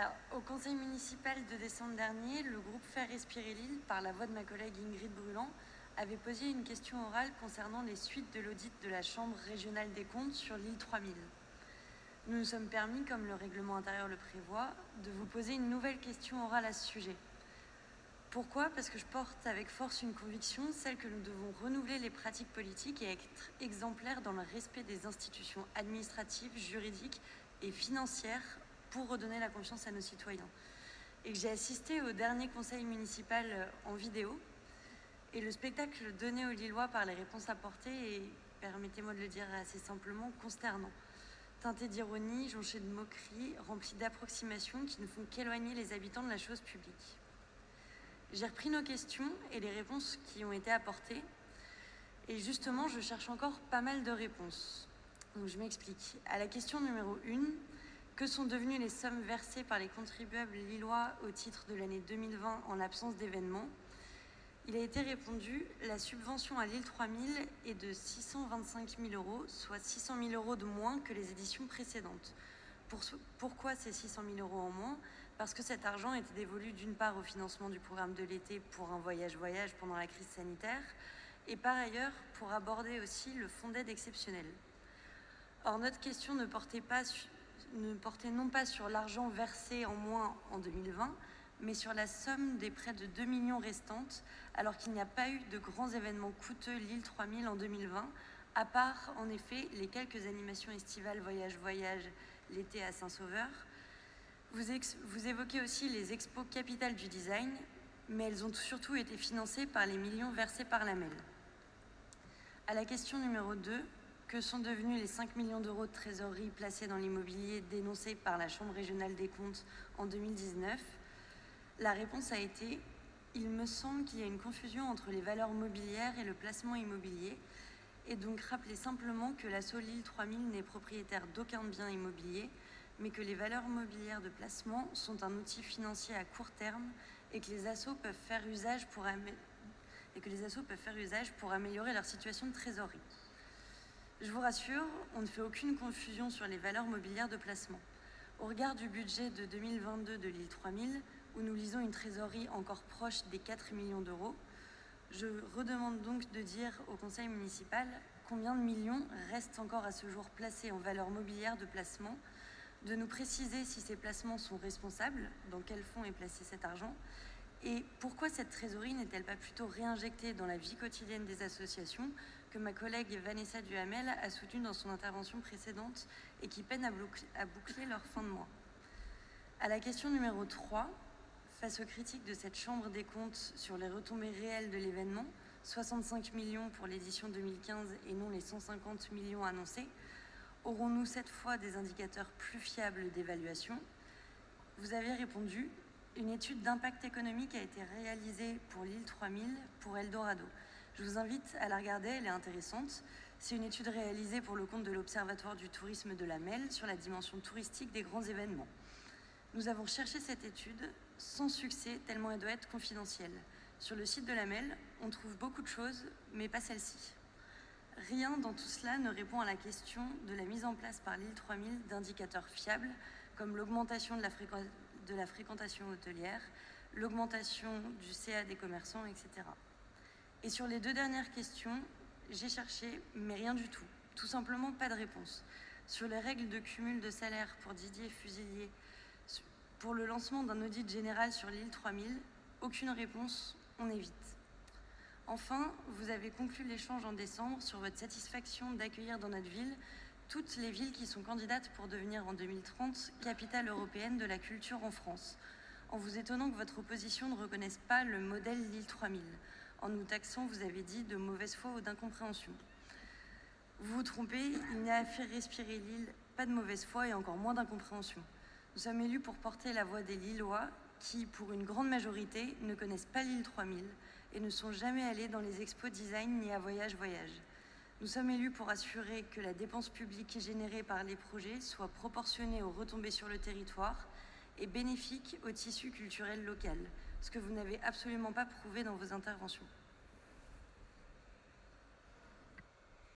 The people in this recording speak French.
Alors, au conseil municipal de décembre dernier, le groupe Faire respirer l'île, par la voix de ma collègue Ingrid Bruland, avait posé une question orale concernant les suites de l'audit de la Chambre régionale des comptes sur l'île 3000. Nous nous sommes permis, comme le règlement intérieur le prévoit, de vous poser une nouvelle question orale à ce sujet. Pourquoi ? Parce que je porte avec force une conviction, celle que nous devons renouveler les pratiques politiques et être exemplaires dans le respect des institutions administratives, juridiques et financières pour redonner la confiance à nos citoyens. Et que j'ai assisté au dernier conseil municipal en vidéo, et le spectacle donné aux Lillois par les réponses apportées est, permettez-moi de le dire assez simplement, consternant. Teinté d'ironie, jonché de moqueries, rempli d'approximations qui ne font qu'éloigner les habitants de la chose publique. J'ai repris nos questions et les réponses qui ont été apportées. Et justement, je cherche encore pas mal de réponses. Donc je m'explique. À la question numéro 1, que sont devenues les sommes versées par les contribuables lillois au titre de l'année 2020 en l'absence d'événements ? Il a été répondu, la subvention à l'île 3000 est de 625 000 €, soit 600 000 € de moins que les éditions précédentes. Pourquoi ces 600 000 € en moins ? Parce que cet argent était dévolu d'une part au financement du programme de l'été pour un voyage-voyage pendant la crise sanitaire, et par ailleurs pour aborder aussi le fonds d'aide exceptionnel. Or, notre question ne portait non pas sur l'argent versé en moins en 2020, mais sur la somme des près de 2 millions restantes, alors qu'il n'y a pas eu de grands événements coûteux l'île 3000 en 2020, à part en effet les quelques animations estivales voyage-voyage l'été à Saint-Sauveur. Vous évoquez aussi les expos capitales du design, mais elles ont surtout été financées par les millions versés par l'AMEL. À la question numéro 2, que sont devenus les 5 millions € de trésorerie placés dans l'immobilier dénoncés par la Chambre régionale des comptes en 2019 ? La réponse a été « Il me semble qu'il y a une confusion entre les valeurs mobilières et le placement immobilier, et donc rappeler simplement que l'asso Lille 3000 n'est propriétaire d'aucun bien immobilier, mais que les valeurs mobilières de placement sont un outil financier à court terme et que les assos peuvent faire usage pour améliorer leur situation de trésorerie. Je vous rassure, on ne fait aucune confusion sur les valeurs mobilières de placement. Au regard du budget de 2022 de l'île 3000, où nous lisons une trésorerie encore proche des 4 millions €, je redemande donc de dire au conseil municipal combien de millions restent encore à ce jour placés en valeurs mobilières de placement, de nous préciser si ces placements sont responsables, dans quel fonds est placé cet argent, et pourquoi cette trésorerie n'est-elle pas plutôt réinjectée dans la vie quotidienne des associations que ma collègue Vanessa Duhamel a soutenue dans son intervention précédente et qui peinent à boucler leur fin de mois. À la question numéro 3, face aux critiques de cette Chambre des comptes sur les retombées réelles de l'événement, 65 millions pour l'édition 2015 et non les 150 millions annoncés, aurons-nous cette fois des indicateurs plus fiables d'évaluation ? Vous avez répondu « Une étude d'impact économique a été réalisée pour l'île 3000 pour Eldorado. Je vous invite à la regarder, elle est intéressante. C'est une étude réalisée pour le compte de l'Observatoire du tourisme de l'AMEL sur la dimension touristique des grands événements. Nous avons cherché cette étude sans succès, tellement elle doit être confidentielle. Sur le site de l'AMEL, on trouve beaucoup de choses, mais pas celle-ci. Rien dans tout cela ne répond à la question de la mise en place par l'île 3000 d'indicateurs fiables, comme l'augmentation de la fréquentation hôtelière, l'augmentation du CA des commerçants, etc. Et sur les 2 dernières questions, j'ai cherché, mais rien du tout. Tout simplement pas de réponse. Sur les règles de cumul de salaire pour Didier Fuselier, pour le lancement d'un audit général sur l'île 3000, aucune réponse, on évite. Enfin, vous avez conclu l'échange en décembre sur votre satisfaction d'accueillir dans notre ville toutes les villes qui sont candidates pour devenir en 2030 capitale européenne de la culture en France, en vous étonnant que votre opposition ne reconnaisse pas le modèle Lille 3000, en nous taxant, vous avez dit, de mauvaise foi ou d'incompréhension. Vous vous trompez, il n'y a à faire respirer l'île, pas de mauvaise foi et encore moins d'incompréhension. Nous sommes élus pour porter la voix des Lillois qui, pour une grande majorité, ne connaissent pas l'île 3000 et ne sont jamais allés dans les expos design ni à voyage-voyage. Nous sommes élus pour assurer que la dépense publique générée par les projets soit proportionnée aux retombées sur le territoire et bénéfique au tissu culturel local, ce que vous n'avez absolument pas prouvé dans vos interventions.